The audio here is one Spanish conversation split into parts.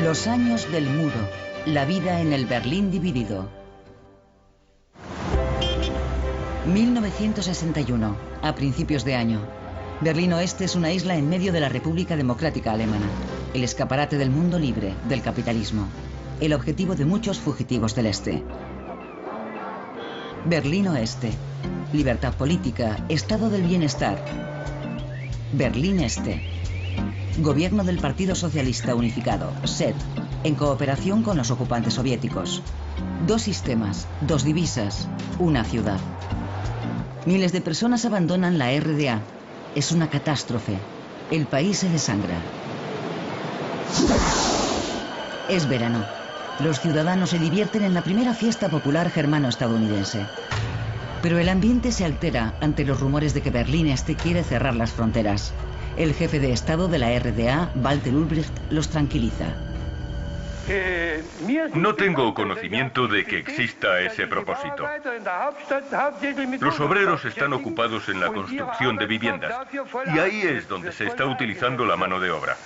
Los años del muro. La vida en el Berlín dividido. 1961, a principios de año. Berlín Oeste es una isla en medio de la República Democrática Alemana, el escaparate del mundo libre, del capitalismo, el objetivo de muchos fugitivos del Este. Berlín Oeste, libertad política, estado del bienestar. Berlín Este, gobierno del Partido Socialista Unificado, SED, en cooperación con los ocupantes soviéticos. Dos sistemas, dos divisas, una ciudad. Miles de personas abandonan la RDA. Es una catástrofe. El país se desangra. Es verano. Los ciudadanos se divierten en la primera fiesta popular germano-estadounidense. Pero el ambiente se altera ante los rumores de que Berlín Este quiere cerrar las fronteras. El jefe de Estado de la RDA, Walter Ulbricht, los tranquiliza. No tengo conocimiento de que exista ese propósito. Los obreros están ocupados en la construcción de viviendas y ahí es donde se está utilizando la mano de obra.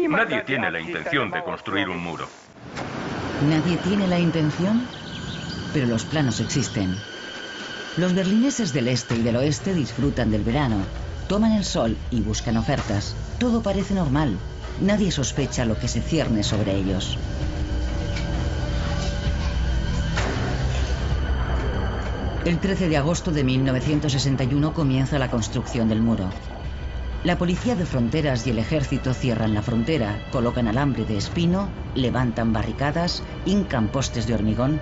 Nadie tiene la intención de construir un muro. ¿Nadie tiene la intención? Pero los planos existen. Los berlineses del este y del oeste disfrutan del verano, toman el sol y buscan ofertas. Todo parece normal. Nadie sospecha lo que se cierne sobre ellos. El 13 de agosto de 1961 comienza la construcción del muro. La policía de fronteras y el ejército cierran la frontera, colocan alambre de espino, levantan barricadas, hincan postes de hormigón.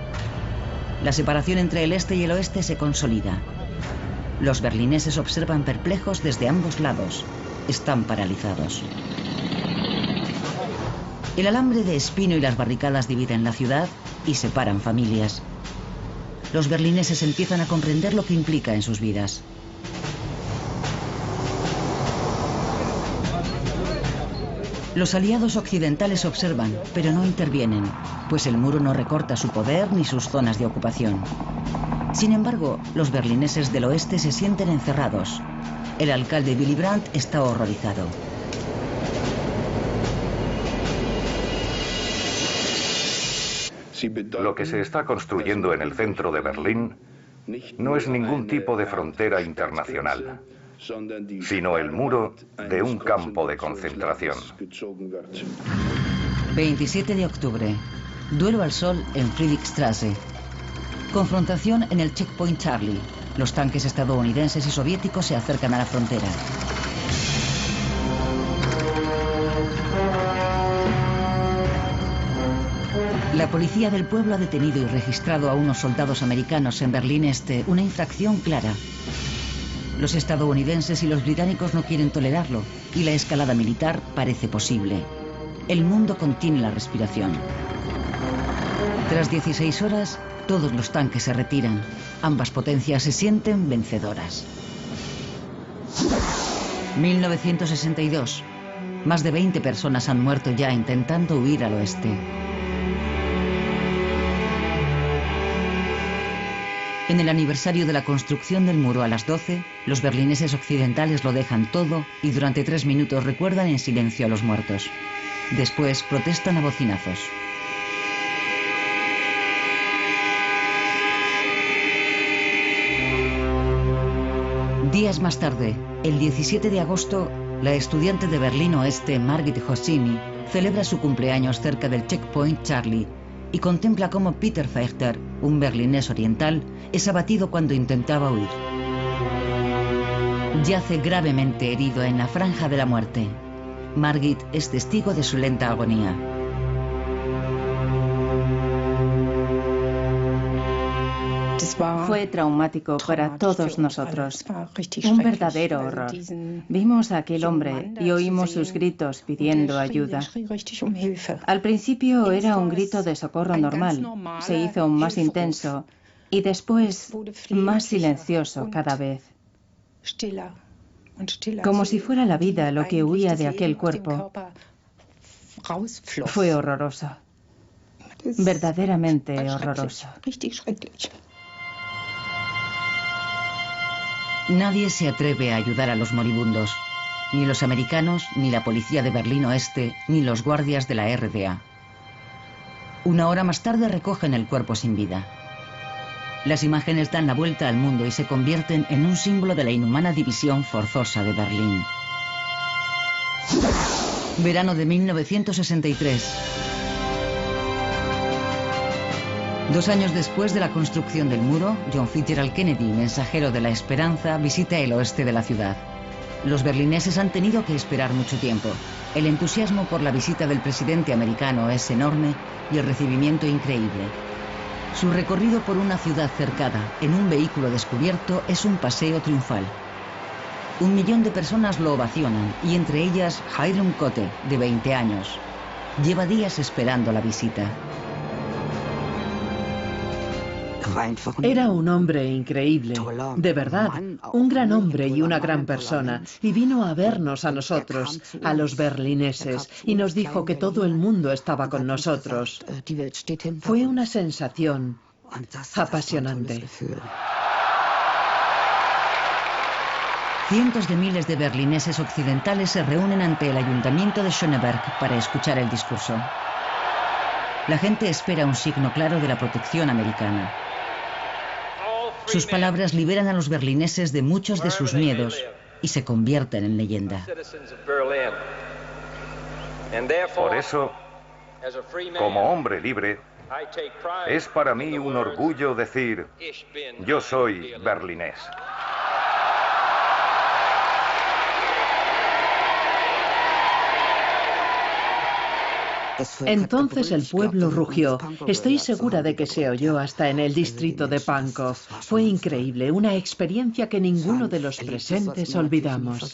La separación entre el este y el oeste se consolida. Los berlineses observan perplejos desde ambos lados. Están paralizados. El alambre de espino y las barricadas dividen la ciudad y separan familias. Los berlineses empiezan a comprender lo que implica en sus vidas. Los aliados occidentales observan, pero no intervienen, pues el muro no recorta su poder ni sus zonas de ocupación. Sin embargo, los berlineses del oeste se sienten encerrados. El alcalde Willy Brandt está horrorizado. Lo que se está construyendo en el centro de Berlín no es ningún tipo de frontera internacional, sino el muro de un campo de concentración. 27 de octubre. Duelo al sol en Friedrichstraße. Confrontación en el Checkpoint Charlie. Los tanques estadounidenses y soviéticos se acercan a la frontera. La policía del pueblo ha detenido y registrado a unos soldados americanos en Berlín Este, una infracción clara. Los estadounidenses y los británicos no quieren tolerarlo y la escalada militar parece posible. El mundo contiene la respiración. Tras 16 horas, todos los tanques se retiran. Ambas potencias se sienten vencedoras. 1962. Más de 20 personas han muerto ya intentando huir al oeste. En el aniversario de la construcción del muro a las 12, los berlineses occidentales lo dejan todo y durante 3 minutos recuerdan en silencio a los muertos. Después protestan a bocinazos. Días más tarde, el 17 de agosto, la estudiante de Berlín Oeste, Margit Hosini, celebra su cumpleaños cerca del Checkpoint Charlie y contempla cómo Peter Fechter, un berlinés oriental, es abatido cuando intentaba huir. Yace gravemente herido en la franja de la muerte. Margit es testigo de su lenta agonía. Fue traumático para todos nosotros. Un verdadero horror. Vimos a aquel hombre y oímos sus gritos pidiendo ayuda. Al principio era un grito de socorro normal. Se hizo más intenso y después más silencioso cada vez. Como si fuera la vida lo que huía de aquel cuerpo. Fue horroroso. Verdaderamente horroroso. Nadie se atreve a ayudar a los moribundos. Ni los americanos, ni la policía de Berlín Oeste, ni los guardias de la RDA. Una hora más tarde recogen el cuerpo sin vida. Las imágenes dan la vuelta al mundo y se convierten en un símbolo de la inhumana división forzosa de Berlín. Verano de 1963. 2 años después de la construcción del muro, John Fitzgerald Kennedy, mensajero de la esperanza, visita el oeste de la ciudad. Los berlineses han tenido que esperar mucho tiempo. El entusiasmo por la visita del presidente americano es enorme y el recibimiento increíble. Su recorrido por una ciudad cercada en un vehículo descubierto es un paseo triunfal. 1 millón de personas lo ovacionan y entre ellas Hiram Cote, de 20 años. Lleva días esperando la visita. Era un hombre increíble, de verdad, un gran hombre y una gran persona, y vino a vernos a nosotros, a los berlineses, y nos dijo que todo el mundo estaba con nosotros. Fue una sensación apasionante. Cientos de miles de berlineses occidentales se reúnen ante el ayuntamiento de Schöneberg para escuchar el discurso. La gente espera un signo claro de la protección americana. Sus palabras liberan a los berlineses de muchos de sus miedos y se convierten en leyenda. Por eso, como hombre libre, es para mí un orgullo decir, yo soy berlinés. Entonces el pueblo rugió. Estoy segura de que se oyó hasta en el distrito de Pankow. Fue increíble, una experiencia que ninguno de los presentes olvidamos.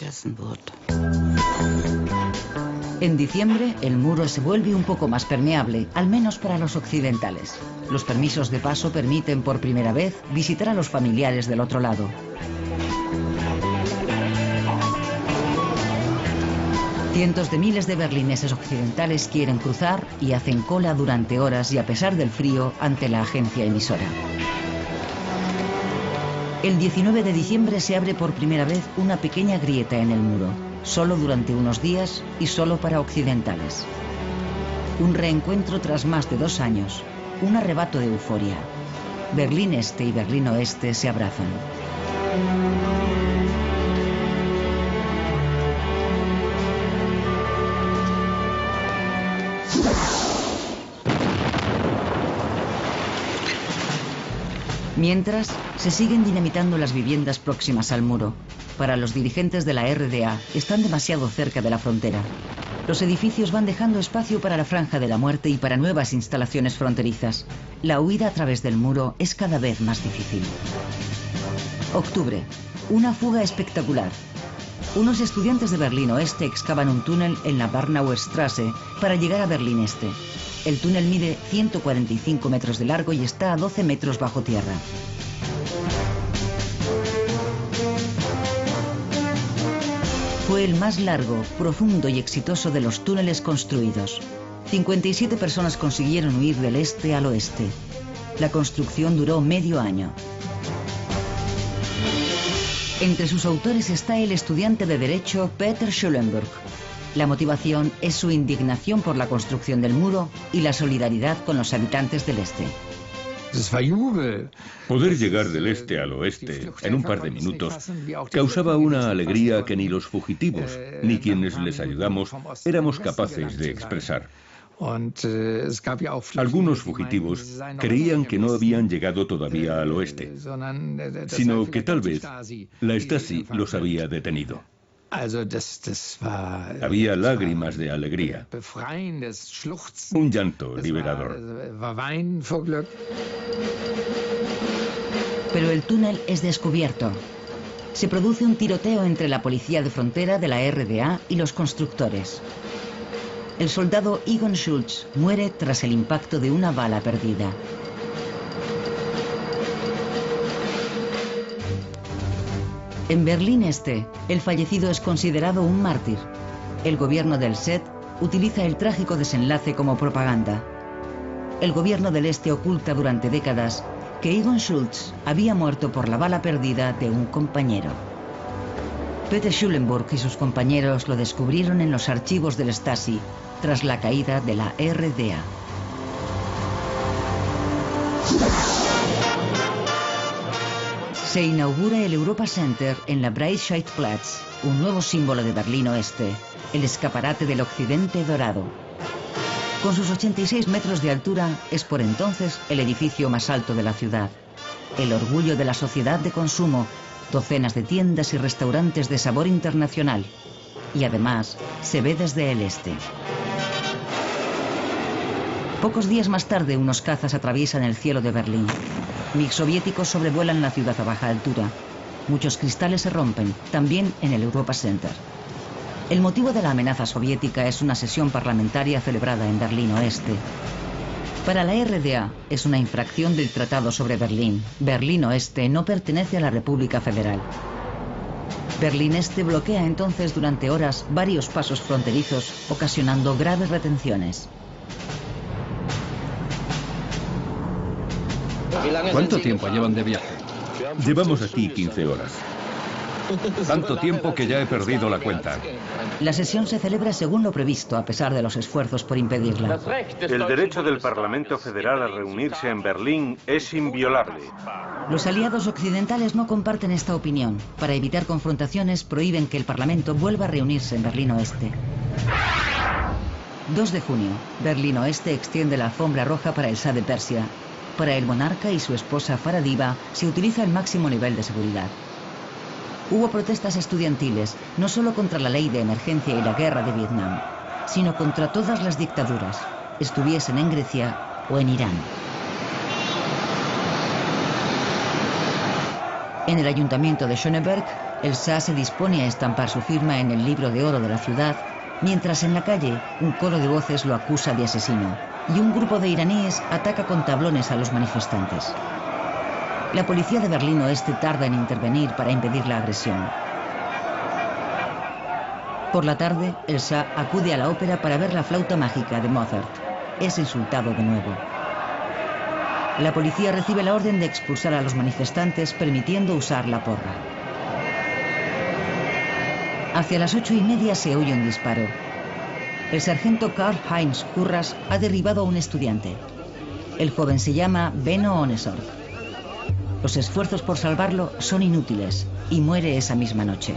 En diciembre, el muro se vuelve un poco más permeable, al menos para los occidentales. Los permisos de paso permiten por primera vez visitar a los familiares del otro lado. Cientos de miles de berlineses occidentales quieren cruzar y hacen cola durante horas y a pesar del frío ante la agencia emisora. El 19 de diciembre se abre por primera vez una pequeña grieta en el muro, solo durante unos días y solo para occidentales. Un reencuentro tras más de 2 años, un arrebato de euforia. Berlín Este y Berlín Oeste se abrazan. Mientras, se siguen dinamitando las viviendas próximas al muro. Para los dirigentes de la RDA, están demasiado cerca de la frontera. Los edificios van dejando espacio para la Franja de la Muerte y para nuevas instalaciones fronterizas. La huida a través del muro es cada vez más difícil. Octubre. Una fuga espectacular. Unos estudiantes de Berlín Oeste excavan un túnel en la Barnauer Straße para llegar a Berlín Este. El túnel mide 145 metros de largo y está a 12 metros bajo tierra. Fue el más largo, profundo y exitoso de los túneles construidos. 57 personas consiguieron huir del este al oeste. La construcción duró medio año. Entre sus autores está el estudiante de Derecho Peter Schulenburg. La motivación es su indignación por la construcción del muro y la solidaridad con los habitantes del este. Poder llegar del este al oeste en un par de minutos causaba una alegría que ni los fugitivos ni quienes les ayudamos éramos capaces de expresar. Algunos fugitivos creían que no habían llegado todavía al oeste, sino que tal vez la Stasi los había detenido. Había lágrimas de alegría, un llanto liberador. Pero el túnel es descubierto. Se produce un tiroteo entre la policía de frontera de la RDA y los constructores. El soldado Egon Schultz muere tras el impacto de una bala perdida. En Berlín Este, el fallecido es considerado un mártir. El gobierno del SED utiliza el trágico desenlace como propaganda. El gobierno del Este oculta durante décadas que Egon Schultz había muerto por la bala perdida de un compañero. Peter Schulenburg y sus compañeros lo descubrieron en los archivos del Stasi tras la caída de la RDA. Se inaugura el Europa Center en la Breitscheidplatz, un nuevo símbolo de Berlín Oeste, el escaparate del occidente dorado. Con sus 86 metros de altura, es por entonces el edificio más alto de la ciudad. El orgullo de la sociedad de consumo, docenas de tiendas y restaurantes de sabor internacional. Y además, se ve desde el este. Pocos días más tarde, unos cazas atraviesan el cielo de Berlín. MiG soviéticos sobrevuelan la ciudad a baja altura. Muchos cristales se rompen, también en el Europa Center. El motivo de la amenaza soviética es una sesión parlamentaria celebrada en Berlín Oeste. Para la RDA es una infracción del Tratado sobre Berlín. Berlín Oeste no pertenece a la República Federal. Berlín Este bloquea entonces durante horas varios pasos fronterizos, ocasionando graves retenciones. ¿Cuánto tiempo llevan de viaje? Llevamos aquí 15 horas. Tanto tiempo que ya he perdido la cuenta. La sesión se celebra según lo previsto, a pesar de los esfuerzos por impedirla. El derecho del Parlamento Federal a reunirse en Berlín es inviolable. Los aliados occidentales no comparten esta opinión. Para evitar confrontaciones, prohíben que el Parlamento vuelva a reunirse en Berlín Oeste. 2 de junio, Berlín Oeste extiende la alfombra roja para el Shah de Persia. Para el monarca y su esposa Farah Diba se utiliza el máximo nivel de seguridad. Hubo protestas estudiantiles, no solo contra la ley de emergencia y la guerra de Vietnam, sino contra todas las dictaduras, estuviesen en Grecia o en Irán. En el ayuntamiento de Schöneberg, el Shah se dispone a estampar su firma en el libro de oro de la ciudad, mientras en la calle un coro de voces lo acusa de asesino, y un grupo de iraníes ataca con tablones a los manifestantes. La policía de Berlín Oeste tarda en intervenir para impedir la agresión. Por la tarde, el Shah acude a la ópera para ver la flauta mágica de Mozart. Es insultado de nuevo. La policía recibe la orden de expulsar a los manifestantes, permitiendo usar la porra. Hacia las 8:30 se oye un disparo. El sargento Karl-Heinz Kurras ha derribado a un estudiante. El joven se llama Benno Ohnesorg. Los esfuerzos por salvarlo son inútiles y muere esa misma noche.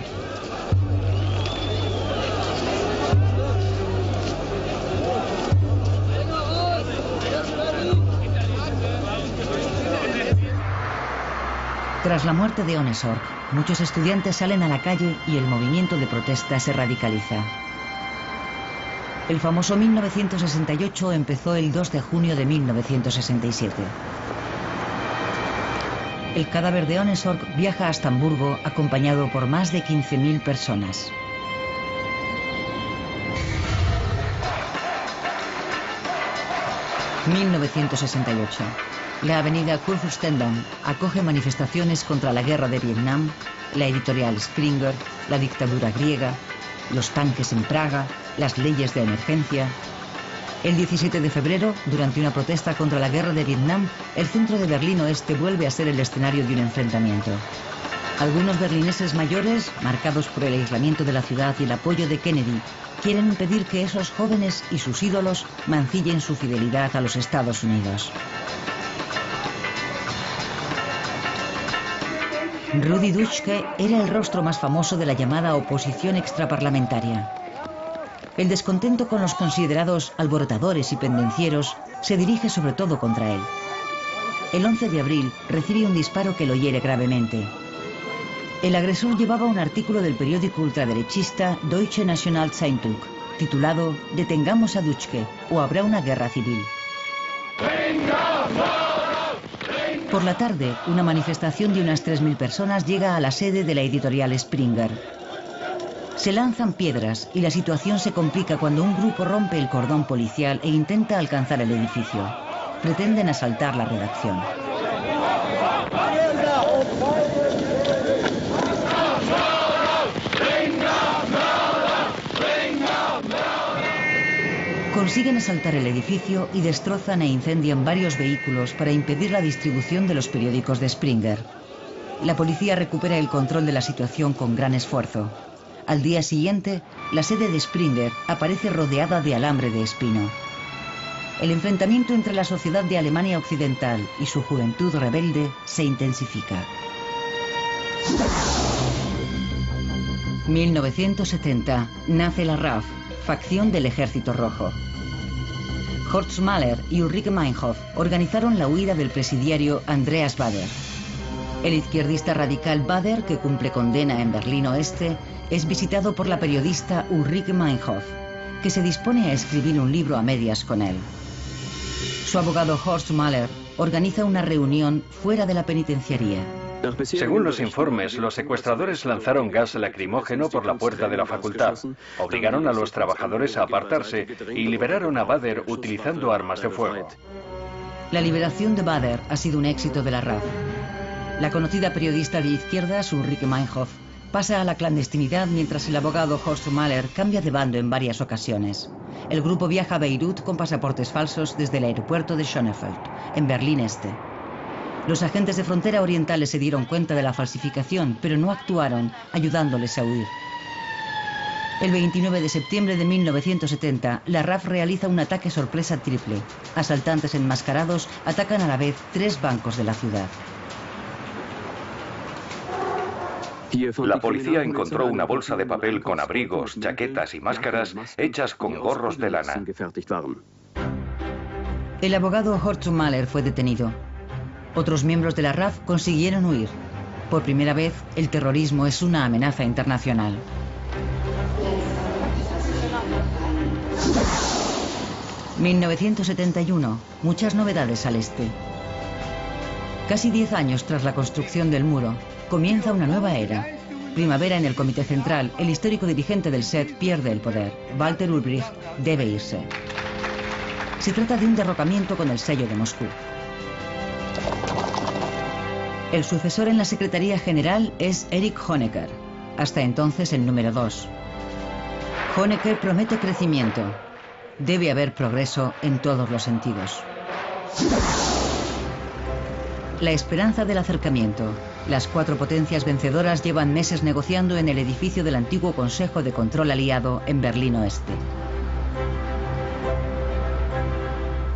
Tras la muerte de Ohnesorg, muchos estudiantes salen a la calle y el movimiento de protesta se radicaliza. El famoso 1968 empezó el 2 de junio de 1967. El cadáver de Ohnesorg viaja hasta Hamburgo acompañado por más de 15.000 personas. ...1968... La avenida Kurfürstendamm acoge manifestaciones contra la guerra de Vietnam, la editorial Springer, la dictadura griega, los tanques en Praga, las leyes de emergencia. El 17 de febrero, durante una protesta contra la guerra de Vietnam, el centro de Berlín Oeste vuelve a ser el escenario de un enfrentamiento. Algunos berlineses mayores, marcados por el aislamiento de la ciudad y el apoyo de Kennedy, quieren impedir que esos jóvenes y sus ídolos mancillen su fidelidad a los Estados Unidos. Rudi Dutschke era el rostro más famoso de la llamada oposición extraparlamentaria. El descontento con los considerados alborotadores y pendencieros se dirige sobre todo contra él. El 11 de abril recibe un disparo que lo hiere gravemente. El agresor llevaba un artículo del periódico ultraderechista Deutsche Nationalzeitung, titulado «Detengamos a Dutschke o habrá una guerra civil». Por la tarde, una manifestación de unas 3.000 personas llega a la sede de la editorial Springer. Se lanzan piedras y la situación se complica cuando un grupo rompe el cordón policial e intenta alcanzar el edificio. Pretenden asaltar la redacción. Consiguen asaltar el edificio y destrozan e incendian varios vehículos para impedir la distribución de los periódicos de Springer. La policía recupera el control de la situación con gran esfuerzo. Al día siguiente, la sede de Springer aparece rodeada de alambre de espino. El enfrentamiento entre la sociedad de Alemania Occidental y su juventud rebelde se intensifica. 1970. Nace la RAF, facción del Ejército Rojo. Horst Mahler y Ulrike Meinhof organizaron la huida del presidiario Andreas Baader. El izquierdista radical Baader, que cumple condena en Berlín Oeste, es visitado por la periodista Ulrike Meinhof, que se dispone a escribir un libro a medias con él. Su abogado Horst Mahler organiza una reunión fuera de la penitenciaría. Según los informes, los secuestradores lanzaron gas lacrimógeno por la puerta de la facultad, obligaron a los trabajadores a apartarse y liberaron a Baader utilizando armas de fuego. La liberación de Baader ha sido un éxito de la RAF. La conocida periodista de izquierdas, Ulrike Meinhof, pasa a la clandestinidad mientras el abogado Horst Mahler cambia de bando en varias ocasiones. El grupo viaja a Beirut con pasaportes falsos desde el aeropuerto de Schönefeld, en Berlín Este. Los agentes de frontera orientales se dieron cuenta de la falsificación, pero no actuaron, ayudándoles a huir. El 29 de septiembre de 1970, la RAF realiza un ataque sorpresa triple. Asaltantes enmascarados atacan a la vez 3 bancos de la ciudad. La policía encontró una bolsa de papel con abrigos, chaquetas y máscaras hechas con gorros de lana. El abogado Horst Mahler fue detenido. Otros miembros de la RAF consiguieron huir. Por primera vez, el terrorismo es una amenaza internacional. ...1971... Muchas novedades al este. Casi 10 años tras la construcción del muro, comienza una nueva era. Primavera en el Comité Central, el histórico dirigente del SED pierde el poder. Walter Ulbricht debe irse. Se trata de un derrocamiento con el sello de Moscú. El sucesor en la Secretaría General es Erich Honecker, hasta entonces el número 2. Honecker promete crecimiento. Debe haber progreso en todos los sentidos. La esperanza del acercamiento. Las 4 potencias vencedoras llevan meses negociando en el edificio del antiguo Consejo de Control Aliado en Berlín Oeste.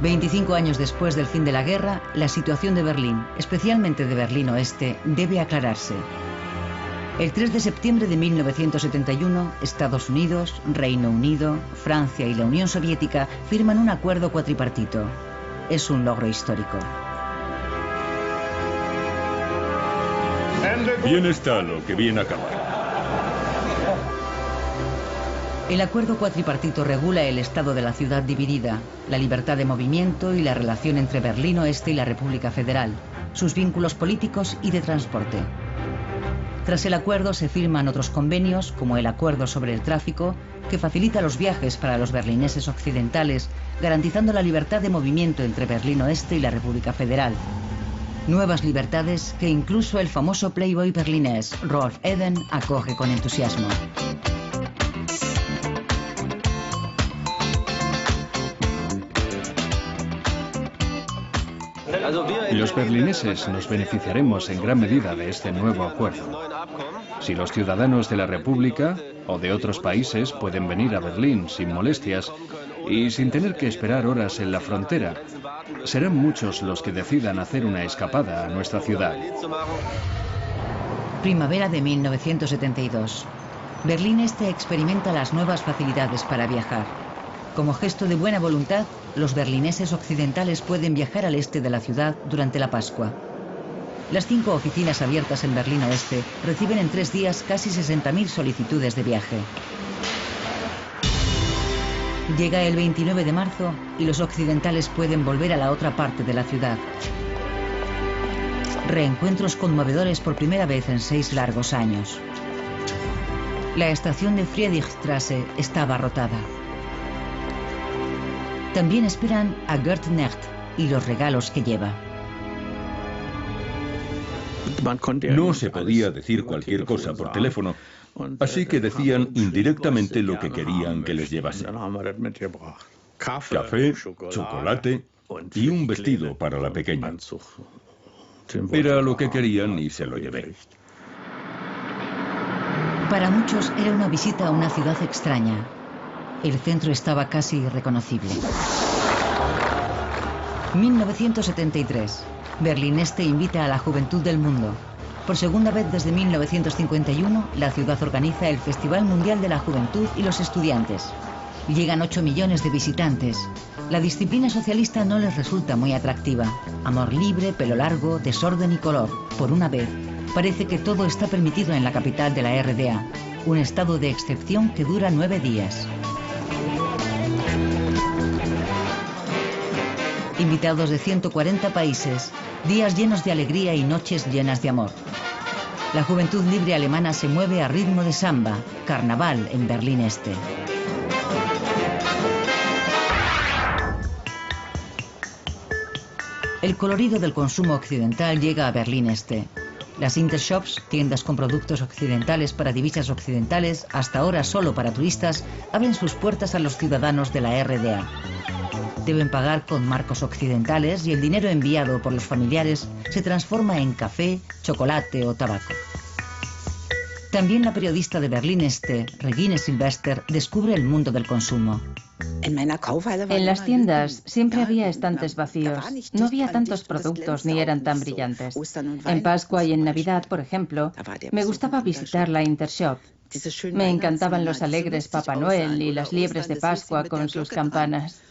25 años después del fin de la guerra, la situación de Berlín, especialmente de Berlín Oeste, debe aclararse. El 3 de septiembre de 1971, Estados Unidos, Reino Unido, Francia y la Unión Soviética firman un acuerdo cuatripartito. Es un logro histórico. Bien está lo que bien acaba. El acuerdo cuatripartito regula el estado de la ciudad dividida, la libertad de movimiento y la relación entre Berlín Oeste y la República Federal, sus vínculos políticos y de transporte. Tras el acuerdo se firman otros convenios, como el Acuerdo sobre el Tráfico, que facilita los viajes para los berlineses occidentales, garantizando la libertad de movimiento entre Berlín Oeste y la República Federal. Nuevas libertades que incluso el famoso playboy berlinés Rolf Eden acoge con entusiasmo. Los berlineses nos beneficiaremos en gran medida de este nuevo acuerdo. Si los ciudadanos de la República o de otros países pueden venir a Berlín sin molestias y sin tener que esperar horas en la frontera, serán muchos los que decidan hacer una escapada a nuestra ciudad. Primavera de 1972. Berlín Este experimenta las nuevas facilidades para viajar. Como gesto de buena voluntad, los berlineses occidentales pueden viajar al este de la ciudad durante la Pascua. Las 5 oficinas abiertas en Berlín Oeste reciben en 3 días casi 60.000 solicitudes de viaje. Llega el 29 de marzo y los occidentales pueden volver a la otra parte de la ciudad. Reencuentros conmovedores por primera vez en 6 largos años. La estación de Friedrichstraße está abarrotada. También esperan a Gerd Knecht y los regalos que lleva. No se podía decir cualquier cosa por teléfono, así que decían indirectamente lo que querían que les llevase. Café, chocolate y un vestido para la pequeña. Era lo que querían y se lo llevé. Para muchos era una visita a una ciudad extraña. El centro estaba casi irreconocible. 1973. Berlín Este invita a la juventud del mundo. Por segunda vez desde 1951, la ciudad organiza el Festival Mundial de la Juventud y los Estudiantes. Llegan 8 millones de visitantes. La disciplina socialista no les resulta muy atractiva. Amor libre, pelo largo, desorden y color. Por una vez, parece que todo está permitido en la capital de la RDA. Un estado de excepción que dura 9 días. Invitados de 140 países, días llenos de alegría y noches llenas de amor. La juventud libre alemana se mueve a ritmo de samba, carnaval en Berlín Este. El colorido del consumo occidental llega a Berlín Este. Las Intershops, tiendas con productos occidentales para divisas occidentales, hasta ahora solo para turistas, abren sus puertas a los ciudadanos de la RDA. Deben pagar con marcos occidentales y el dinero enviado por los familiares se transforma en café, chocolate o tabaco. También la periodista de Berlín Este, Regine Silvester, descubre el mundo del consumo. En las tiendas siempre había estantes vacíos. No había tantos productos ni eran tan brillantes. En Pascua y en Navidad, por ejemplo, me gustaba visitar la Intershop. Me encantaban los alegres Papá Noel y las liebres de Pascua con sus campanas.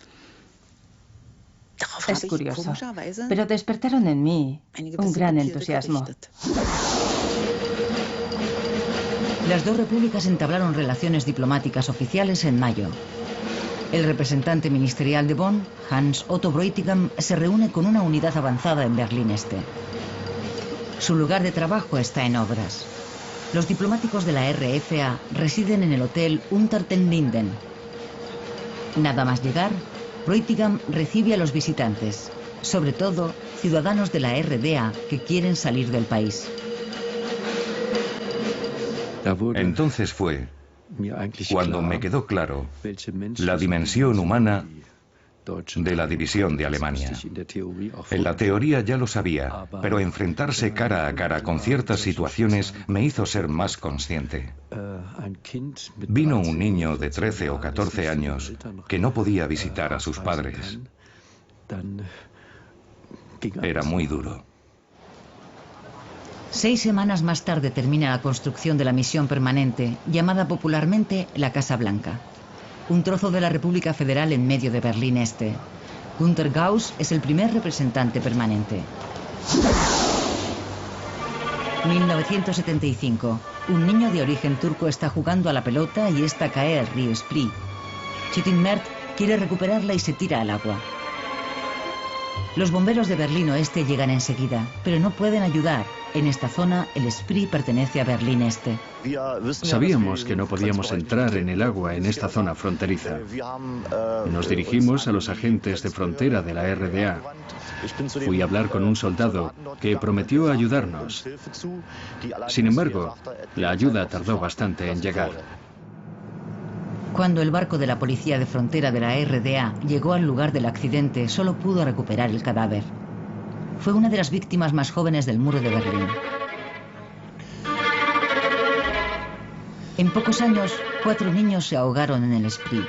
Es curioso, pero despertaron en mí un gran entusiasmo. Las dos repúblicas entablaron relaciones diplomáticas oficiales en mayo. El representante ministerial de Bonn, Hans Otto Bräutigam, se reúne con una unidad avanzada en Berlín Este. Su lugar de trabajo está en obras. Los diplomáticos de la RFA residen en el hotel Unter den Linden. Nada más llegar, Bräutigam recibe a los visitantes, sobre todo ciudadanos de la RDA que quieren salir del país. Entonces fue cuando me quedó claro la dimensión humana de la división de Alemania. En la teoría ya lo sabía, pero enfrentarse cara a cara con ciertas situaciones me hizo ser más consciente. Vino un niño de 13 o 14 años que no podía visitar a sus padres. Era muy duro. 6 semanas más tarde termina la construcción de la misión permanente, llamada popularmente la Casa Blanca. Un trozo de la República Federal en medio de Berlín Este. Günter Gauss es el primer representante permanente. 1975. Un niño de origen turco está jugando a la pelota y esta cae al río Spree. Chitin Mert quiere recuperarla y se tira al agua. Los bomberos de Berlín Oeste llegan enseguida, pero no pueden ayudar. En esta zona, el Spree pertenece a Berlín Este. Sabíamos que no podíamos entrar en el agua en esta zona fronteriza. Nos dirigimos a los agentes de frontera de la RDA. Fui a hablar con un soldado que prometió ayudarnos. Sin embargo, la ayuda tardó bastante en llegar. Cuando el barco de la policía de frontera de la RDA llegó al lugar del accidente, solo pudo recuperar el cadáver. Fue una de las víctimas más jóvenes del muro de Berlín. En pocos años, 4 niños se ahogaron en el Spree.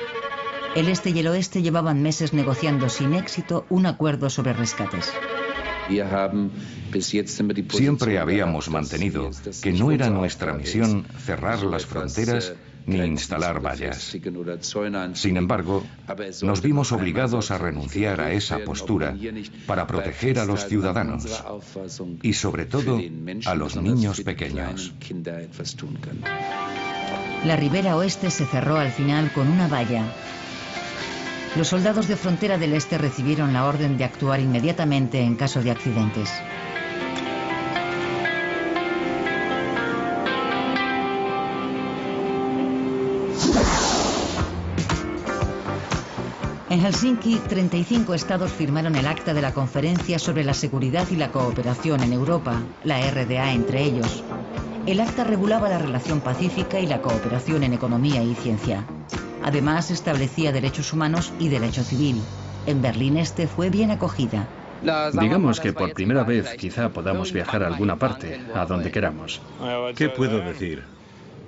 El este y el oeste llevaban meses negociando sin éxito un acuerdo sobre rescates. Siempre habíamos mantenido que no era nuestra misión cerrar las fronteras ni instalar vallas. Sin embargo, nos vimos obligados a renunciar a esa postura para proteger a los ciudadanos y, sobre todo, a los niños pequeños. La ribera oeste se cerró al final con una valla. Los soldados de frontera del este recibieron la orden de actuar inmediatamente en caso de accidentes. En Helsinki, 35 estados firmaron el acta de la Conferencia sobre la Seguridad y la Cooperación en Europa, la RDA entre ellos. El acta regulaba la relación pacífica y la cooperación en economía y ciencia. Además, establecía derechos humanos y derecho civil. En Berlín Este fue bien acogida. Digamos que por primera vez quizá podamos viajar a alguna parte, a donde queramos. ¿Qué puedo decir?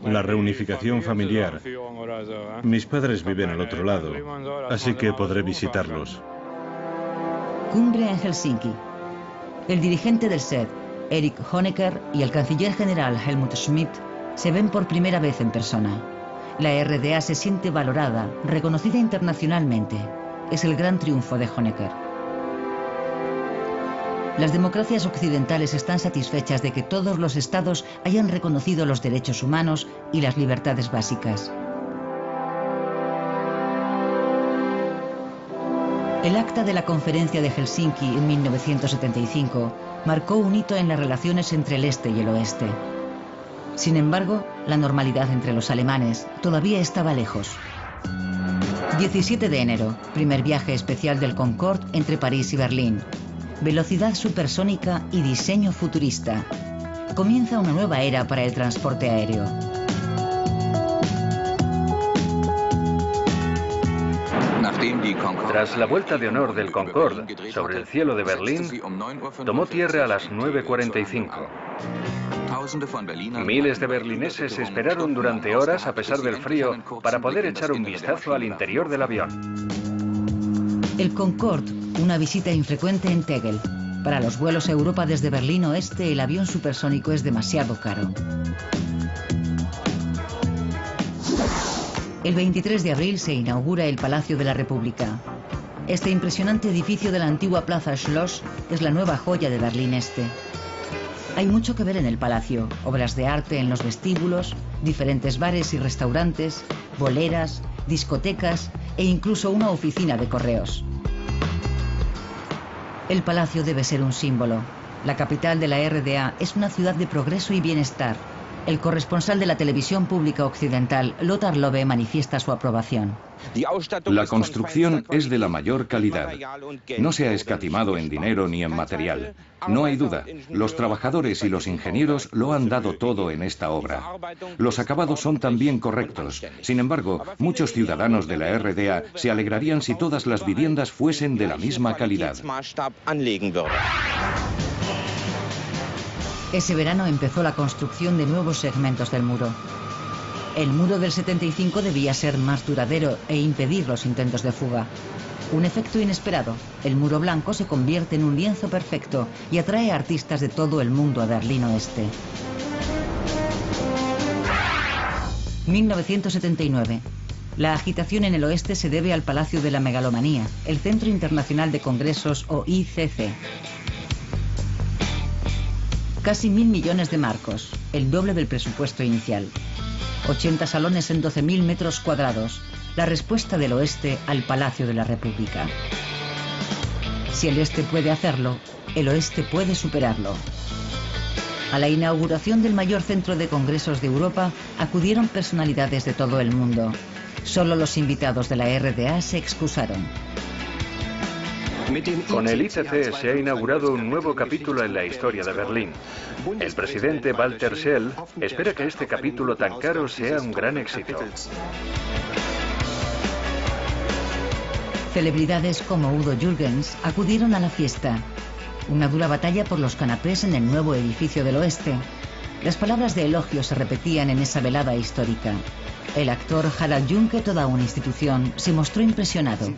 La reunificación familiar. Mis padres viven al otro lado, así que podré visitarlos. Cumbre en Helsinki. El dirigente del SED, Erich Honecker, y el canciller general Helmut Schmidt se ven por primera vez en persona. La RDA se siente valorada, reconocida internacionalmente. Es el gran triunfo de Honecker. Las democracias occidentales están satisfechas de que todos los estados hayan reconocido los derechos humanos y las libertades básicas. El acta de la Conferencia de Helsinki en 1975 marcó un hito en las relaciones entre el este y el oeste. Sin embargo, la normalidad entre los alemanes todavía estaba lejos. 17 de enero, primer viaje especial del Concorde entre París y Berlín. Velocidad supersónica y diseño futurista. Comienza una nueva era para el transporte aéreo. Tras la vuelta de honor del Concorde sobre el cielo de Berlín, tomó tierra a las 9:45. Miles de berlineses esperaron durante horas a pesar del frío para poder echar un vistazo al interior del avión. El Concorde, una visita infrecuente en Tegel. Para los vuelos a Europa desde Berlín Oeste, el avión supersónico es demasiado caro. El 23 de abril se inaugura el Palacio de la República. Este impresionante edificio de la antigua Plaza Schloss es la nueva joya de Berlín Este. Hay mucho que ver en el palacio, obras de arte en los vestíbulos, diferentes bares y restaurantes, boleras, discotecas e incluso una oficina de correos. El palacio debe ser un símbolo. La capital de la RDA es una ciudad de progreso y bienestar. El corresponsal de la televisión pública occidental, Lothar Lobe, manifiesta su aprobación. La construcción es de la mayor calidad. No se ha escatimado en dinero ni en material. No hay duda, los trabajadores y los ingenieros lo han dado todo en esta obra. Los acabados son también correctos. Sin embargo, muchos ciudadanos de la RDA se alegrarían si todas las viviendas fuesen de la misma calidad. Ese verano empezó la construcción de nuevos segmentos del muro. El muro del 75 debía ser más duradero e impedir los intentos de fuga. Un efecto inesperado. El muro blanco se convierte en un lienzo perfecto y atrae a artistas de todo el mundo a Berlín Oeste. 1979. La agitación en el oeste se debe al Palacio de la Megalomanía, el Centro Internacional de Congresos o ICC. Casi 1.000 millones de marcos, el doble del presupuesto inicial. 80 salones en 12.000 metros cuadrados. La respuesta del oeste al Palacio de la República. Si el este puede hacerlo, el oeste puede superarlo. A la inauguración del mayor centro de congresos de Europa acudieron personalidades de todo el mundo. Solo los invitados de la RDA se excusaron. Con el ICC se ha inaugurado un nuevo capítulo en la historia de Berlín. El presidente Walter Scheel espera que este capítulo tan caro sea un gran éxito. Celebridades como Udo Jürgens acudieron a la fiesta. Una dura batalla por los canapés en el nuevo edificio del oeste. Las palabras de elogio se repetían en esa velada histórica. El actor Harald Junke, toda una institución, se mostró impresionado.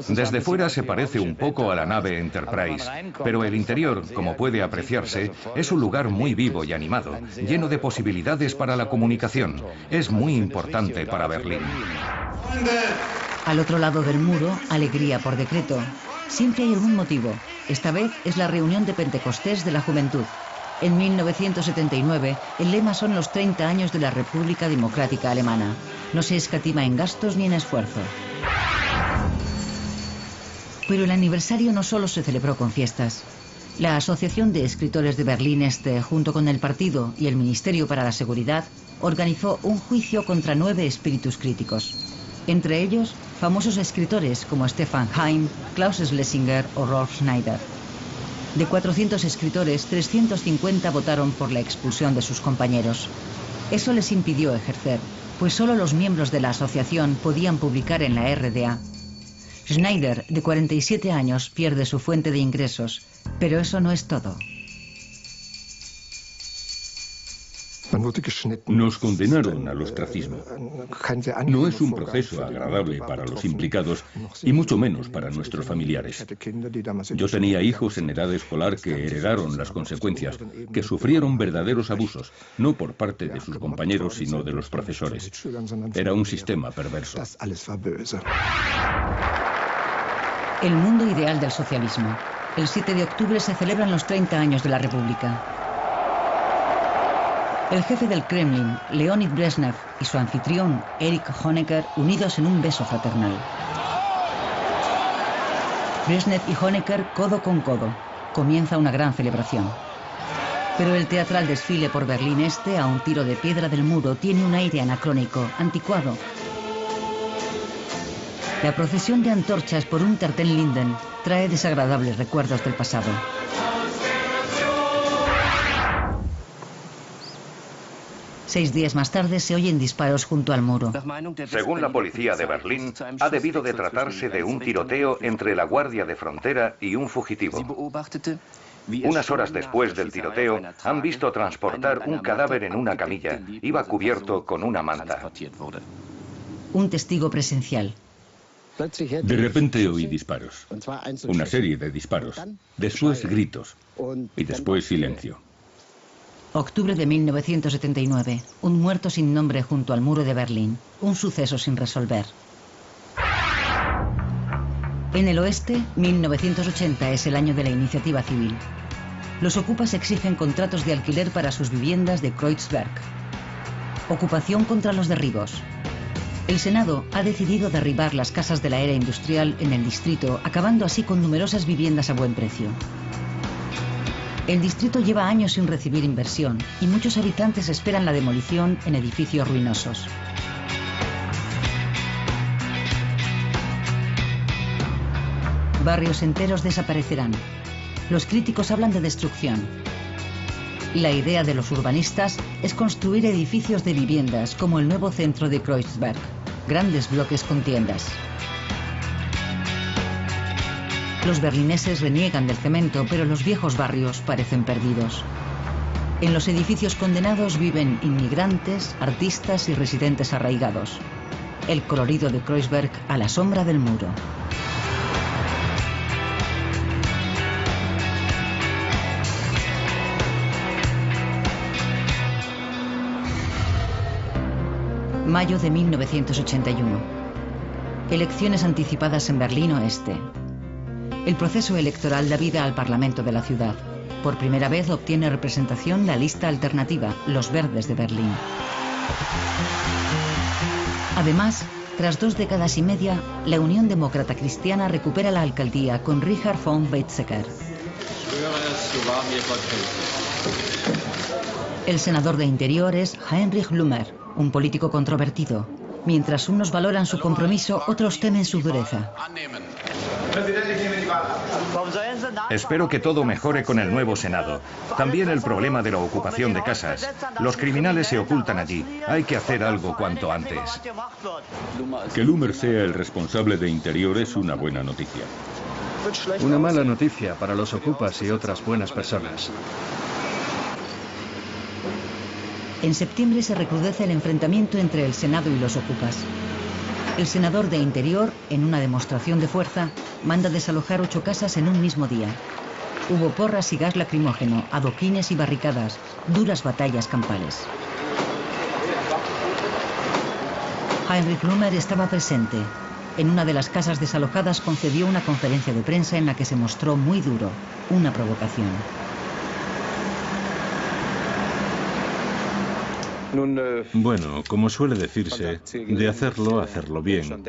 Desde fuera se parece un poco a la nave Enterprise, pero el interior, como puede apreciarse, es un lugar muy vivo y animado, lleno de posibilidades para la comunicación. Es muy importante para Berlín. Al otro lado del muro, alegría por decreto. Siempre hay algún motivo. Esta vez es la reunión de Pentecostés de la juventud. En 1979, el lema son los 30 años de la República Democrática Alemana. No se escatima en gastos ni en esfuerzo. Pero el aniversario no solo se celebró con fiestas. La Asociación de Escritores de Berlín Este, junto con el partido y el Ministerio para la Seguridad, organizó un juicio contra 9 espíritus críticos. Entre ellos, famosos escritores como Stefan Heym, Klaus Schlesinger o Rolf Schneider. De 400 escritores, 350 votaron por la expulsión de sus compañeros. Eso les impidió ejercer, pues solo los miembros de la asociación podían publicar en la RDA. Schneider, de 47 años, pierde su fuente de ingresos, pero eso no es todo. Nos condenaron al ostracismo. No es un proceso agradable para los implicados y mucho menos para nuestros familiares. Yo tenía hijos en edad escolar que heredaron las consecuencias, que sufrieron verdaderos abusos, no por parte de sus compañeros, sino de los profesores. Era un sistema perverso. El mundo ideal del socialismo. El 7 de octubre se celebran los 30 años de la República. El jefe del Kremlin, Leonid Brezhnev, y su anfitrión, Erich Honecker, unidos en un beso fraternal. Brezhnev y Honecker codo con codo. Comienza una gran celebración. Pero el teatral desfile por Berlín Este, a un tiro de piedra del muro, tiene un aire anacrónico, anticuado. La procesión de antorchas por Unter-den-Linden trae desagradables recuerdos del pasado. Seis días más tarde se oyen disparos junto al muro. Según la policía de Berlín, ha debido de tratarse de un tiroteo entre la Guardia de Frontera y un fugitivo. Unas horas después del tiroteo, han visto transportar un cadáver en una camilla. Iba cubierto con una manta. Un testigo presencial. De repente oí disparos. Una serie de disparos. Después gritos. Y después silencio. Octubre de 1979. Un muerto sin nombre junto al muro de Berlín. Un suceso sin resolver. En el oeste, 1980 es el año de la iniciativa civil. Los ocupas exigen contratos de alquiler para sus viviendas de Kreuzberg. Ocupación contra los derribos. El Senado ha decidido derribar las casas de la era industrial en el distrito, acabando así con numerosas viviendas a buen precio. El distrito lleva años sin recibir inversión y muchos habitantes esperan la demolición en edificios ruinosos. Barrios enteros desaparecerán. Los críticos hablan de destrucción. La idea de los urbanistas es construir edificios de viviendas como el nuevo centro de Kreuzberg, grandes bloques con tiendas. Los berlineses reniegan del cemento, pero los viejos barrios parecen perdidos. En los edificios condenados viven inmigrantes, artistas y residentes arraigados. El colorido de Kreuzberg a la sombra del muro. Mayo de 1981. Elecciones anticipadas en Berlín Oeste. El proceso electoral da vida al Parlamento de la ciudad. Por primera vez obtiene representación la lista alternativa, los Verdes de Berlín. Además, tras 2 décadas y media, la Unión Demócrata Cristiana recupera la alcaldía con Richard von Weizsäcker. El senador de Interior es Heinrich Blumer, un político controvertido. Mientras unos valoran su compromiso, otros temen su dureza. Espero que todo mejore con el nuevo Senado. También el problema de la ocupación de casas. Los criminales se ocultan allí. Hay que hacer algo cuanto antes. Que Blumer sea el responsable de Interior es una buena noticia. Una mala noticia para los ocupas y otras buenas personas. En septiembre se recrudece el enfrentamiento entre el Senado y los ocupas. El senador de Interior, en una demostración de fuerza, manda desalojar 8 casas en un mismo día. Hubo porras y gas lacrimógeno, adoquines y barricadas, duras batallas campales. Heinrich Blumer estaba presente. En una de las casas desalojadas concedió una conferencia de prensa en la que se mostró muy duro, una provocación. Bueno, como suele decirse, de hacerlo bien.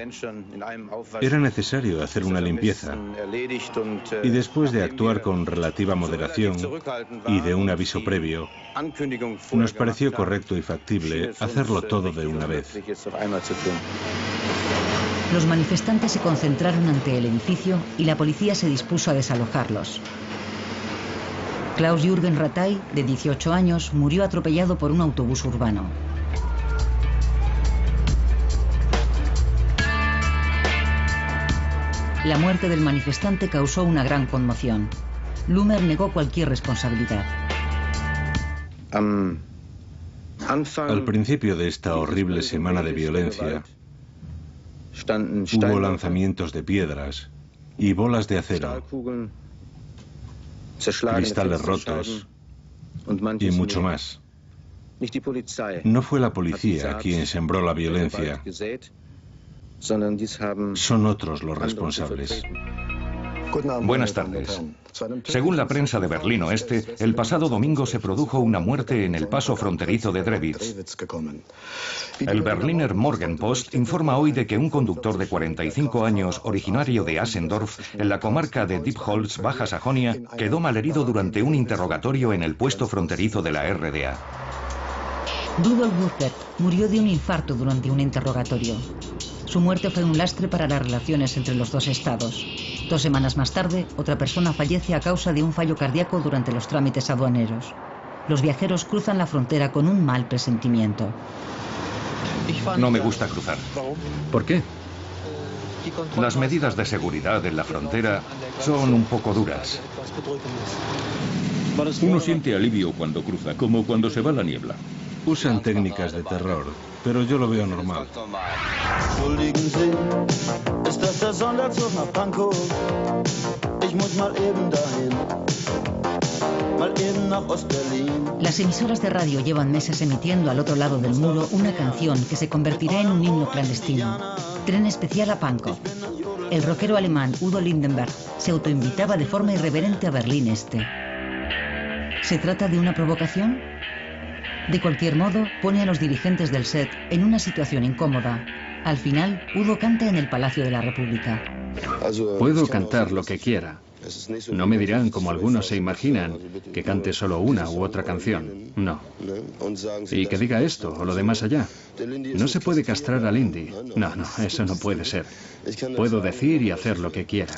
Era necesario hacer una limpieza. Y después de actuar con relativa moderación y de un aviso previo, nos pareció correcto y factible hacerlo todo de una vez. Los manifestantes se concentraron ante el edificio y la policía se dispuso a desalojarlos. Klaus-Jürgen Rattay, de 18 años, murió atropellado por un autobús urbano. La muerte del manifestante causó una gran conmoción. Lumer negó cualquier responsabilidad. Al principio de esta horrible semana de violencia, hubo lanzamientos de piedras y bolas de acero, cristales rotos y mucho más. No fue la policía quien sembró la violencia, son otros los responsables. Buenas tardes. Según la prensa de Berlín Oeste, el pasado domingo se produjo una muerte en el paso fronterizo de Drewitz. El Berliner Morgenpost informa hoy de que un conductor de 45 años, originario de Asendorf, en la comarca de Diepholz, Baja Sajonia, quedó malherido durante un interrogatorio en el puesto fronterizo de la RDA. Rudolf Burkert murió de un infarto durante un interrogatorio. Su muerte fue un lastre para las relaciones entre los dos estados. 2 semanas más tarde, otra persona fallece a causa de un fallo cardíaco durante los trámites aduaneros. Los viajeros cruzan la frontera con un mal presentimiento. No me gusta cruzar. ¿Por qué? Las medidas de seguridad en la frontera son un poco duras. Uno siente alivio cuando cruza, como cuando se va la niebla. Usan técnicas de terror, pero yo lo veo normal. Las emisoras de radio llevan meses emitiendo al otro lado del muro una canción que se convertirá en un himno clandestino. Tren especial a Pankow. El rockero alemán Udo Lindenberg se autoinvitaba de forma irreverente a Berlín Este. ¿Se trata de una provocación? De cualquier modo, pone a los dirigentes del SED en una situación incómoda. Al final, Udo canta en el Palacio de la República. Puedo cantar lo que quiera. No me dirán, como algunos se imaginan, que cante solo una u otra canción. No. Y que diga esto o lo de más allá. No se puede castrar al Lindy. No, eso no puede ser. Puedo decir y hacer lo que quiera.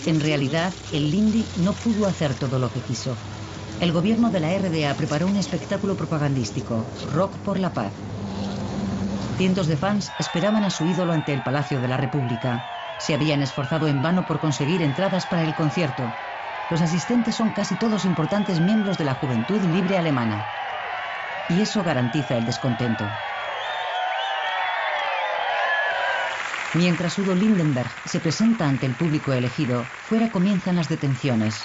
En realidad, el Lindy no pudo hacer todo lo que quiso. El gobierno de la RDA preparó un espectáculo propagandístico, Rock por la Paz. Cientos de fans esperaban a su ídolo ante el Palacio de la República. Se habían esforzado en vano por conseguir entradas para el concierto. Los asistentes son casi todos importantes miembros de la juventud libre alemana. Y eso garantiza el descontento. Mientras Udo Lindenberg se presenta ante el público elegido, fuera comienzan las detenciones.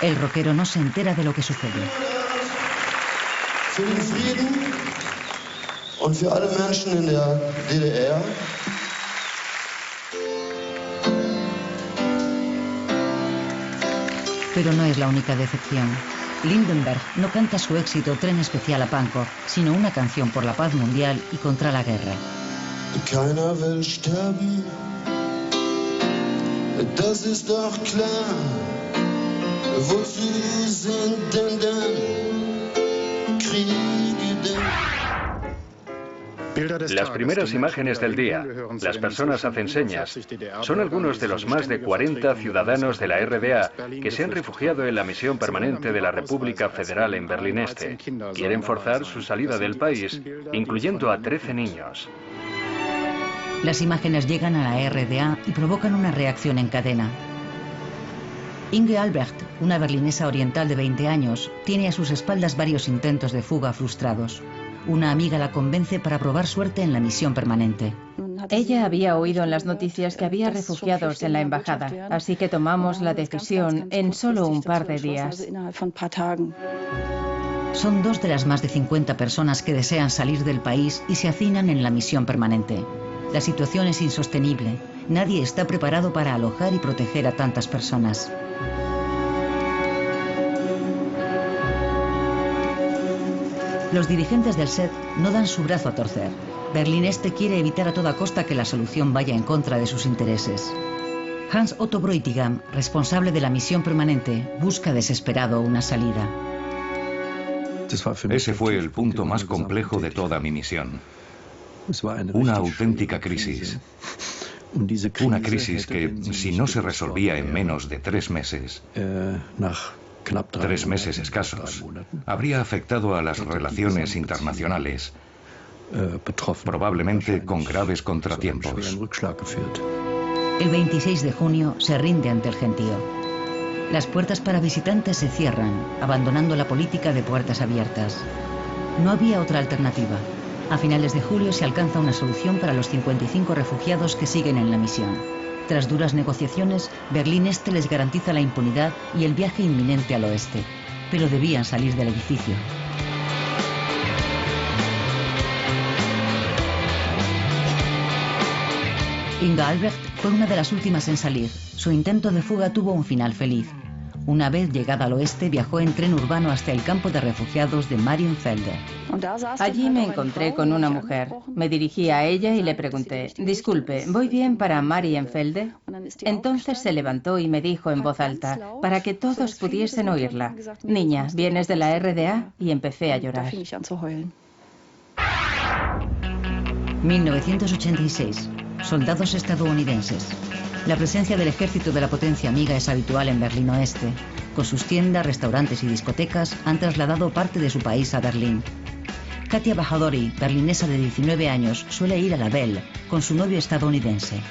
El rockero no se entera de lo que sucede. Für den Frieden und für alle Menschen in der DDR. Pero no es la única decepción. Lindenberg no canta su éxito Tren especial a Pankow, sino una canción por la paz mundial y contra la guerra. Keiner will sterben, das ist doch klar. Wozu sind denn Kriege denn? Las primeras imágenes del día, las personas hacen señas, son algunos de los más de 40 ciudadanos de la RDA que se han refugiado en la misión permanente de la República Federal en Berlín Este. Quieren forzar su salida del país, incluyendo a 13 niños. Las imágenes llegan a la RDA y provocan una reacción en cadena. Inge Albrecht, una berlinesa oriental de 20 años, tiene a sus espaldas varios intentos de fuga frustrados. Una amiga la convence para probar suerte en la misión permanente. Ella había oído en las noticias que había refugiados en la embajada, así que tomamos la decisión en solo un par de días. Son 2 de las más de 50 personas que desean salir del país y se hacinan en la misión permanente. La situación es insostenible. Nadie está preparado para alojar y proteger a tantas personas. Los dirigentes del SED no dan su brazo a torcer. Berlín Este quiere evitar a toda costa que la solución vaya en contra de sus intereses. Hans Otto Bräutigam, responsable de la misión permanente, busca desesperado una salida. Ese fue el punto más complejo de toda mi misión. Una auténtica crisis. Una crisis que, si no se resolvía en menos de 3 meses, 3 meses escasos, habría afectado a las relaciones internacionales probablemente con graves contratiempos. El 26 de junio se rinde ante el gentío. Las puertas para visitantes se cierran, abandonando la política de puertas abiertas. No había otra alternativa. A finales de julio se alcanza una solución para los 55 refugiados que siguen en la misión. Tras duras negociaciones, Berlín Este les garantiza la impunidad y el viaje inminente al oeste, pero debían salir del edificio. Inga Albrecht fue una de las últimas en salir. Su intento de fuga tuvo un final feliz. Una vez llegada al oeste, viajó en tren urbano hasta el campo de refugiados de Marienfelde. Allí me encontré con una mujer. Me dirigí a ella y le pregunté, disculpe, ¿voy bien para Marienfelde? Entonces se levantó y me dijo en voz alta, para que todos pudiesen oírla, niña, ¿vienes de la RDA? Y empecé a llorar. 1986. Soldados estadounidenses. La presencia del ejército de la potencia amiga es habitual en Berlín Oeste. Con sus tiendas, restaurantes y discotecas han trasladado parte de su país a Berlín. Katia Bajadori, berlinesa de 19 años, suele ir a la Belle con su novio estadounidense.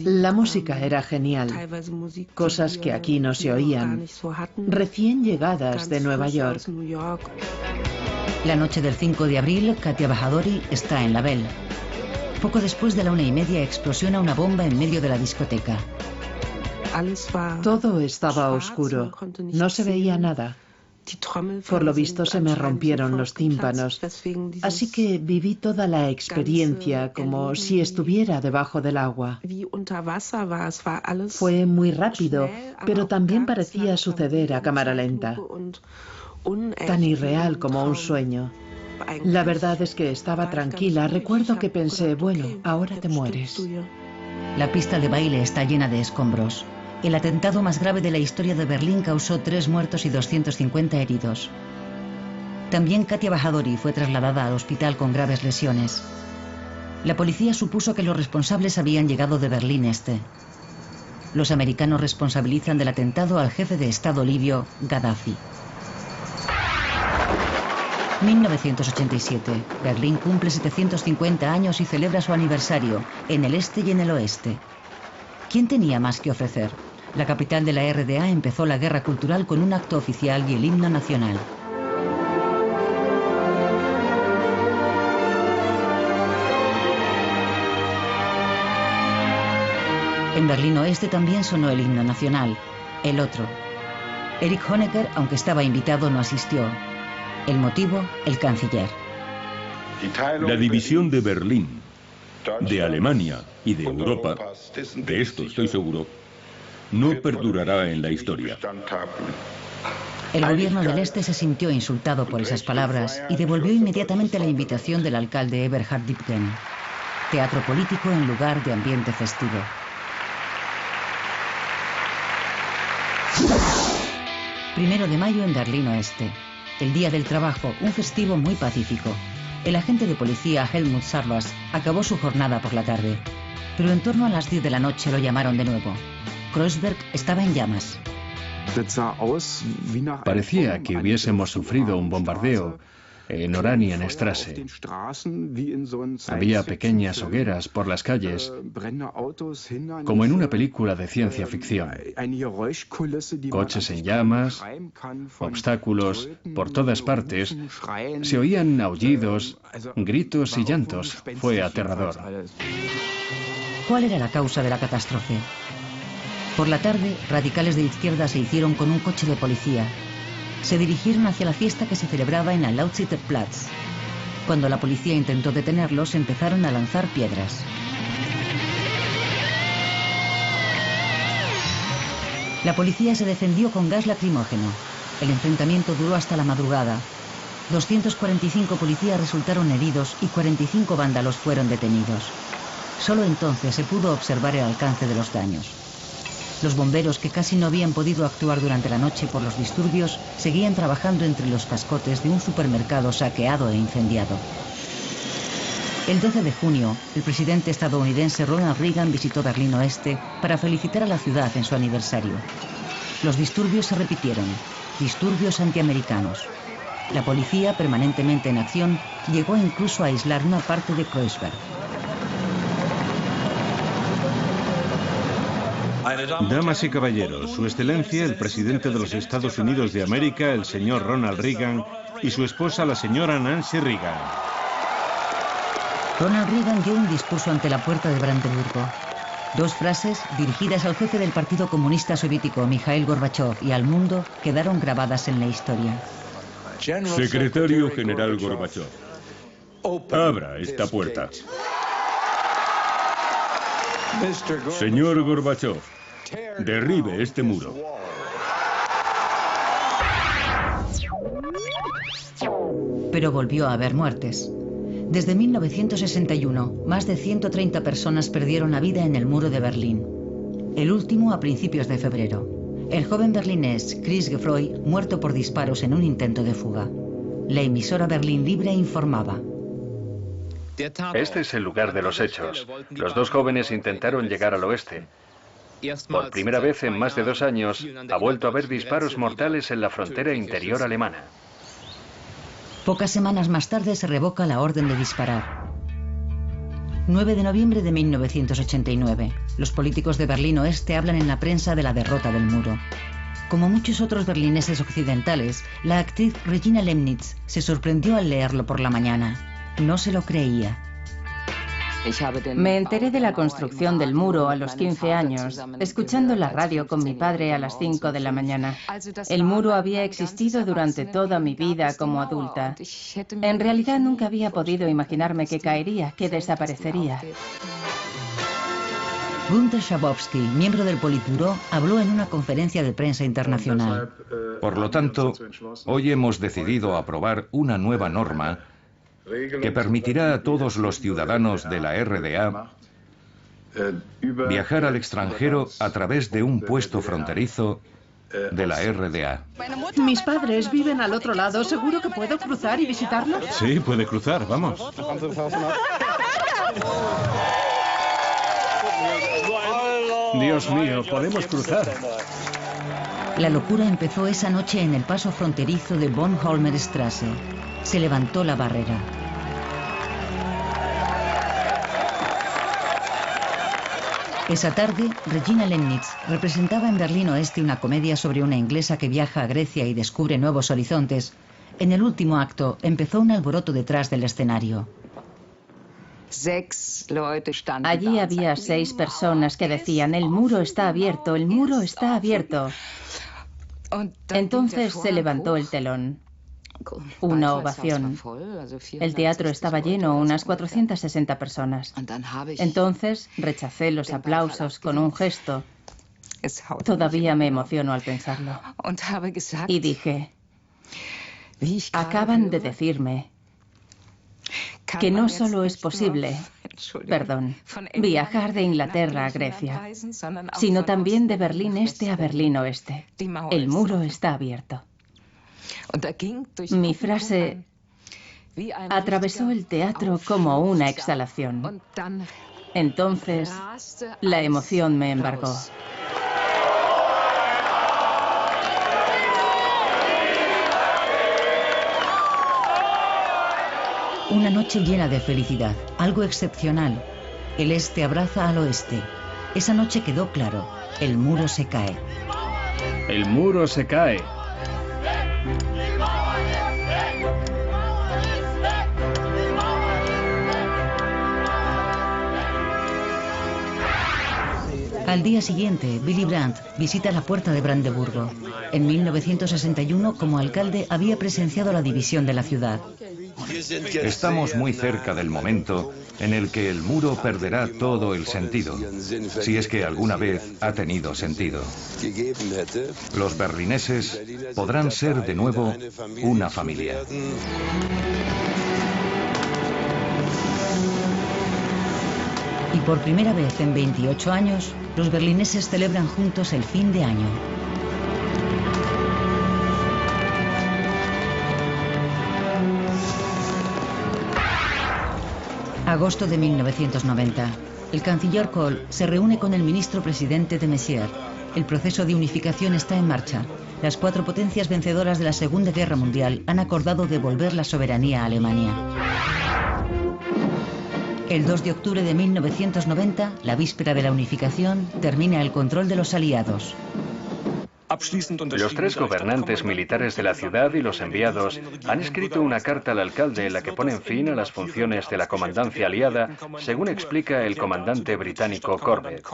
La música era genial, cosas que aquí no se oían, recién llegadas de Nueva York. La noche del 5 de abril, Katia Bajadori está en la Belle. Poco después de la 1:30 explosiona una bomba en medio de la discoteca. Todo estaba oscuro, no se veía nada. Por lo visto se me rompieron los tímpanos, así que viví toda la experiencia como si estuviera debajo del agua. Fue muy rápido, pero también parecía suceder a cámara lenta, tan irreal como un sueño. La verdad es que estaba tranquila. Recuerdo que pensé, bueno, ahora te mueres. La pista de baile está llena de escombros. El atentado más grave de la historia de Berlín causó 3 muertos y 250 heridos. También Katia Bajadori fue trasladada al hospital con graves lesiones. La policía supuso que los responsables habían llegado de Berlín Este. Los americanos responsabilizan del atentado al jefe de Estado libio, Gaddafi. 1987. Berlín cumple 750 años y celebra su aniversario, en el este y en el oeste. ¿Quién tenía más que ofrecer? La capital de la RDA empezó la guerra cultural con un acto oficial y el himno nacional. En Berlín Oeste también sonó el himno nacional, el otro. Erich Honecker, aunque estaba invitado, no asistió. El motivo, el canciller. La división de Berlín, de Alemania y de Europa, de esto estoy seguro, no perdurará en la historia. El gobierno del Este se sintió insultado por esas palabras y devolvió inmediatamente la invitación del alcalde Eberhard Diepgen. Teatro político en lugar de ambiente festivo. Primero de mayo en Berlín Oeste. El Día del Trabajo, un festivo muy pacífico. El agente de policía Helmut Sarlas acabó su jornada por la tarde, pero en torno a las 10 de la noche lo llamaron de nuevo. Kreuzberg estaba en llamas. Parecía que hubiésemos sufrido un bombardeo en Oranienstraße. Había pequeñas hogueras por las calles, como en una película de ciencia ficción. Coches en llamas, obstáculos por todas partes. Se oían aullidos, gritos y llantos. Fue aterrador. ¿Cuál era la causa de la catástrofe? Por la tarde, radicales de izquierda se hicieron con un coche de policía. Se dirigieron hacia la fiesta que se celebraba en el Lausitzer Platz. Cuando la policía intentó detenerlos, empezaron a lanzar piedras. La policía se defendió con gas lacrimógeno. El enfrentamiento duró hasta la madrugada. 245 policías resultaron heridos y 45 vándalos fueron detenidos. Solo entonces se pudo observar el alcance de los daños. Los bomberos, que casi no habían podido actuar durante la noche por los disturbios, seguían trabajando entre los cascotes de un supermercado saqueado e incendiado. El 12 de junio, el presidente estadounidense Ronald Reagan visitó Berlín Oeste para felicitar a la ciudad en su aniversario. Los disturbios se repitieron, disturbios antiamericanos. La policía, permanentemente en acción, llegó incluso a aislar una parte de Kreuzberg. Damas y caballeros, Su Excelencia, el presidente de los Estados Unidos de América, el señor Ronald Reagan, y su esposa, la señora Nancy Reagan. Ronald Reagan dio un discurso ante la puerta de Brandeburgo. Dos frases, dirigidas al jefe del Partido Comunista Soviético, Mikhail Gorbachev, y al mundo, quedaron grabadas en la historia. Secretario General Gorbachev, abra esta puerta. Señor Gorbachev, derribe este muro. Pero volvió a haber muertes. Desde 1961, más de 130 personas perdieron la vida en el muro de Berlín. El último a principios de febrero. El joven berlinés Chris Gefroy, muerto por disparos en un intento de fuga. La emisora Berlín Libre informaba. Este es el lugar de los hechos. Los dos jóvenes intentaron llegar al oeste. Por primera vez en más de 2 años, ha vuelto a haber disparos mortales en la frontera interior alemana. Pocas semanas más tarde se revoca la orden de disparar. 9 de noviembre de 1989. Los políticos de Berlín Oeste hablan en la prensa de la derrota del muro. Como muchos otros berlineses occidentales, la actriz Regina Lemnitz se sorprendió al leerlo por la mañana. No se lo creía. Me enteré de la construcción del muro a los 15 años, escuchando la radio con mi padre a las 5 de la mañana. El muro había existido durante toda mi vida como adulta. En realidad nunca había podido imaginarme que caería, que desaparecería. Günter Schabowski, miembro del Politburó, habló en una conferencia de prensa internacional. Por lo tanto, hoy hemos decidido aprobar una nueva norma que permitirá a todos los ciudadanos de la RDA viajar al extranjero a través de un puesto fronterizo de la RDA. Mis padres viven al otro lado. ¿Seguro que puedo cruzar y visitarlos? Sí, puede cruzar, vamos. Dios mío, podemos cruzar. La locura empezó esa noche en el paso fronterizo de Bornholmer-Straße. Se levantó la barrera. Esa tarde, Regina Lemnitz representaba en Berlín Oeste una comedia sobre una inglesa que viaja a Grecia y descubre nuevos horizontes. En el último acto, empezó un alboroto detrás del escenario. Allí había 6 personas que decían: el muro está abierto, el muro está abierto. Entonces se levantó el telón. Una ovación. El teatro estaba lleno, unas 460 personas. Entonces rechacé los aplausos con un gesto. Todavía me emociono al pensarlo. Y dije: acaban de decirme que no solo es posible, viajar de Inglaterra a Grecia, sino también de Berlín Este a Berlín Oeste. El muro está abierto. Mi frase atravesó el teatro como una exhalación. Entonces, la emoción me embargó. Una noche llena de felicidad, algo excepcional. El este abraza al oeste. Esa noche quedó claro, el muro se cae. El muro se cae. Al día siguiente, Willy Brandt visita la puerta de Brandeburgo. En 1961, como alcalde, había presenciado la división de la ciudad. Estamos muy cerca del momento en el que el muro perderá todo el sentido, si es que alguna vez ha tenido sentido. Los berlineses podrán ser de nuevo una familia. Y por primera vez en 28 años, los berlineses celebran juntos el fin de año. Agosto de 1990. El canciller Kohl se reúne con el ministro presidente de Messier. El proceso de unificación está en marcha. Las 4 potencias vencedoras de la Segunda Guerra Mundial han acordado devolver la soberanía a Alemania. El 2 de octubre de 1990, la víspera de la unificación, termina el control de los aliados. Los 3 gobernantes militares de la ciudad y los enviados han escrito una carta al alcalde en la que ponen fin a las funciones de la comandancia aliada, según explica el comandante británico Corbett.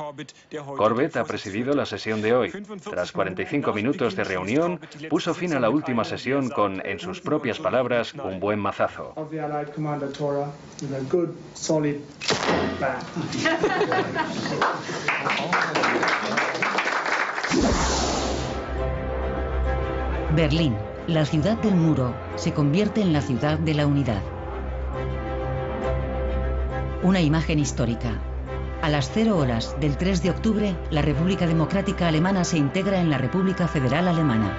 Corbett ha presidido la sesión de hoy. Tras 45 minutos de reunión, puso fin a la última sesión con, en sus propias palabras, un buen mazazo. Berlín, la ciudad del muro, se convierte en la ciudad de la unidad. Una imagen histórica. A las 0 horas del 3 de octubre, la República Democrática Alemana se integra en la República Federal Alemana.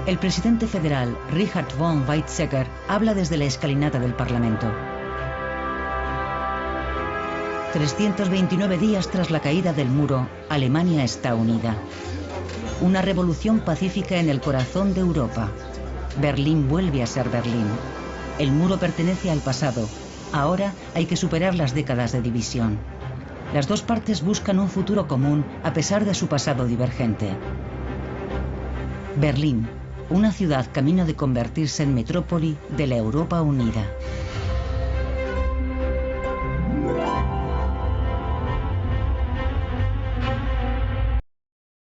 El presidente federal, Richard von Weizsäcker, habla desde la escalinata del Parlamento. 329 días tras la caída del muro, Alemania está unida. Una revolución pacífica en el corazón de Europa. Berlín vuelve a ser Berlín. El muro pertenece al pasado. Ahora hay que superar las décadas de división. Las 2 partes buscan un futuro común a pesar de su pasado divergente. Berlín, una ciudad camino de convertirse en metrópoli de la Europa unida.